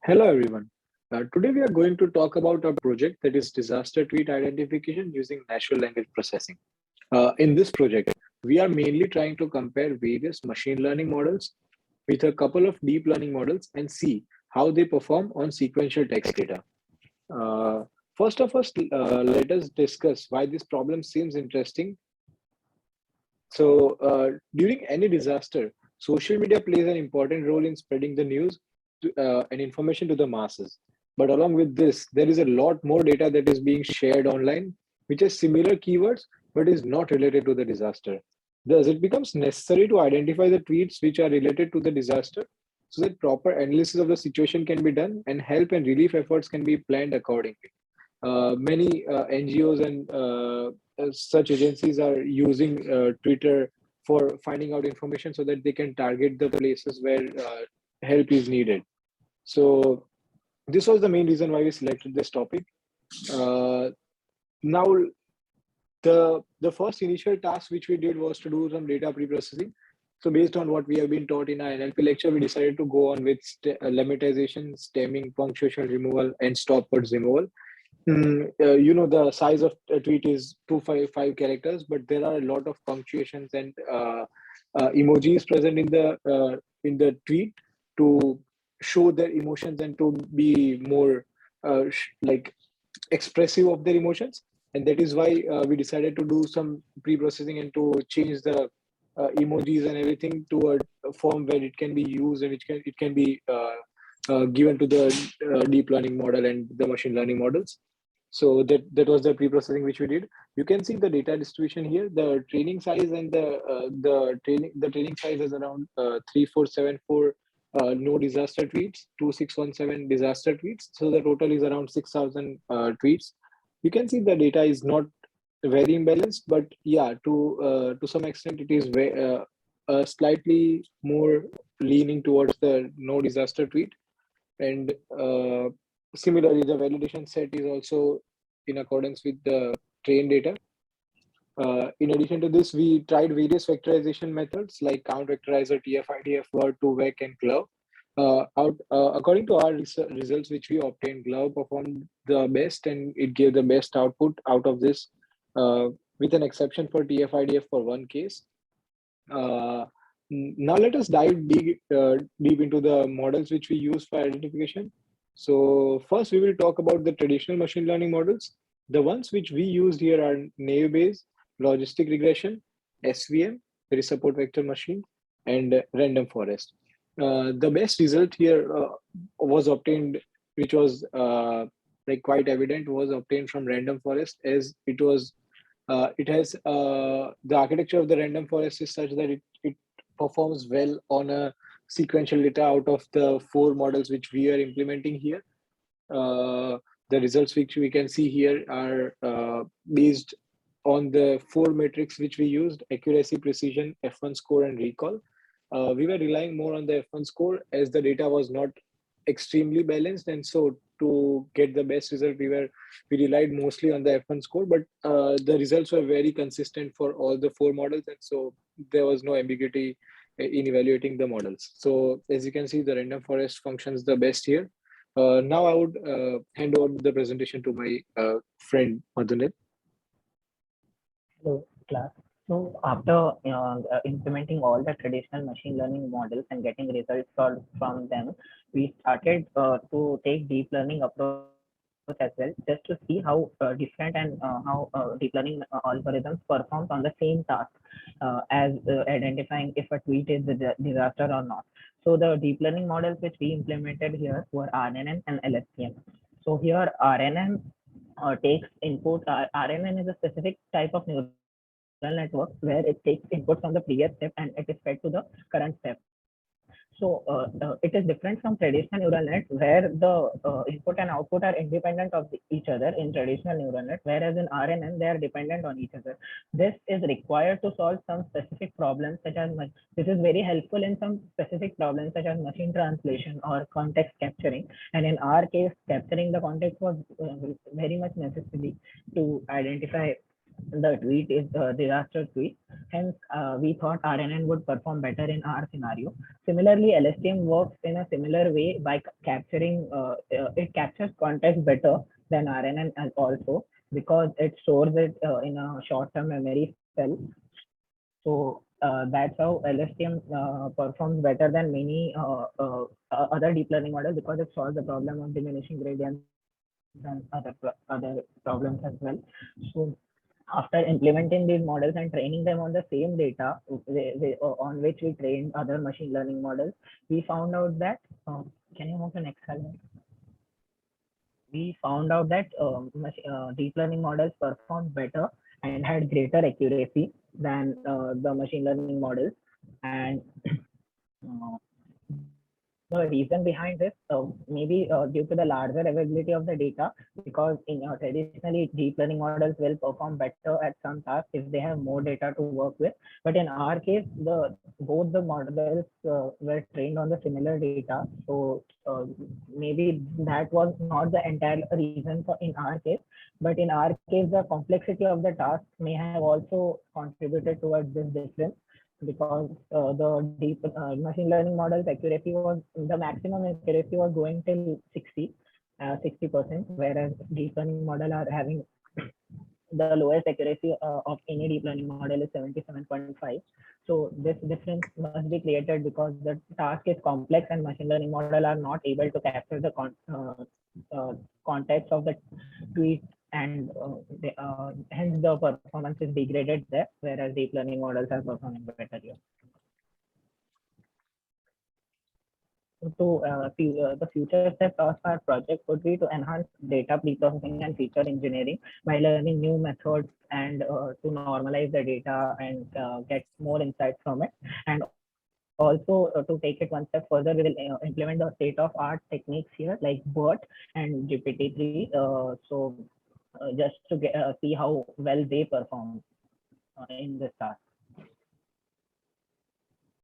Hello everyone. Today we are going to talk about a project that is disaster tweet identification using natural language processing. In this project, we are mainly trying to compare various machine learning models with a couple of deep learning models and see how they perform on sequential text data. Uh, First of all, let us discuss why this problem seems interesting. During any disaster, social media plays an important role in spreading the news and information to the masses. But along with this, there is a lot more data that is being shared online, which has similar keywords but is not related to the disaster. Thus, it becomes necessary to identify the tweets which are related to the disaster so that proper analysis of the situation can be done and help and relief efforts can be planned accordingly. Many NGOs and such agencies are using Twitter for finding out information so that they can target the places where help is needed. So this was the main reason why we selected this topic. Uh, Now, the first initial task which we did was to do some data pre-processing. So based on what we have been taught in our NLP lecture, we decided to go on with lemmatization, stemming, punctuation removal, and stop words removal. The size of a tweet is 255 characters, but there are a lot of punctuations and emojis present in the tweet to show their emotions and to be more like expressive of their emotions. And that is why we decided to do some pre-processing and to change the emojis and everything to a form where it can be used and it can be given to the deep learning model and the machine learning models. So that was the pre-processing which we did. You can see the data distribution here. The training size and the training size is around 3474 no disaster tweets, 2617 disaster tweets. So the total is around 6,000 tweets. You can see the data is not very imbalanced, but yeah, to some extent it is slightly more leaning towards the no disaster tweet. And similarly, the validation set is also in accordance with the train data. In addition to this, we tried various vectorization methods like count vectorizer, TF-IDF, word, 2vec, and glove. According to our results, which we obtained, glove performed the best and it gave the best output out of this, with an exception for TF-IDF for one case. Now let us dive deep into the models which we use for identification. So first we will talk about the traditional machine learning models. The ones which we used here are naive-Bayes, logistic regression, SVM, there is support vector machine, and random forest. The best result here was obtained, which was like quite evident, was obtained from random forest as it has the architecture of the random forest is such that it performs well on a sequential data out of the four models which we are implementing here. The results which we can see here are based on the four metrics which we used: accuracy, precision, F1 score, and recall. We were relying more on the F1 score as the data was not extremely balanced, and so to get the best result, we relied mostly on the F1 score. But the results were very consistent for all the four models, and so there was no ambiguity in evaluating the models. So as you can see, the random forest functions the best here. Now I would hand over the presentation to my friend Madhunil. Hello, class. So after implementing all the traditional machine learning models and getting results from them, we started to take deep learning approach as well, just to see how different and how deep learning algorithms performs on the same task as identifying if a tweet is a disaster or not. So the deep learning models which we implemented here were RNN and LSTM. So here RNN takes input. RNN is a specific type of neural network where it takes input from the previous step and it is fed to the current step. So it is different from traditional neural net where the input and output are independent of each other in traditional neural net, whereas in RNN they are dependent on each other. This is required to solve some specific problems such as this is very helpful in some specific problems such as machine translation or context capturing. And in our case, capturing the context was very much necessary to identify The tweet is a disaster tweet. Hence, we thought RNN would perform better in our scenario. Similarly, LSTM works in a similar way by capturing, it captures context better than RNN as also because it stores it in a short-term memory cell. So that's how LSTM performs better than many other deep learning models because it solves the problem of diminishing gradients and other problems as well. So after implementing these models and training them on the same data on which we trained other machine learning models, we found out that can you move to next slide? We found out that deep learning models performed better and had greater accuracy than the machine learning models. And the reason behind this, maybe due to the larger availability of the data, because in traditionally deep learning models will perform better at some tasks if they have more data to work with. But in our case, the both the models were trained on the similar data, so maybe that was not the entire reason for in our case. But in our case, the complexity of the task may have also contributed towards this difference because the deep machine learning models accuracy was the maximum accuracy was going till 60%, whereas deep learning model are having the lowest accuracy of any deep learning model is 77.5. So this difference must be created because the task is complex and machine learning model are not able to capture the context of the tweet, and hence the performance is degraded there, whereas deep learning models are performing better here. The future steps of our project would be to enhance data pre-processing and feature engineering by learning new methods and to normalize the data and get more insights from it. And also to take it one step further, we will implement the state-of-art techniques here like BERT and GPT-3. So just to see how well they perform in this task.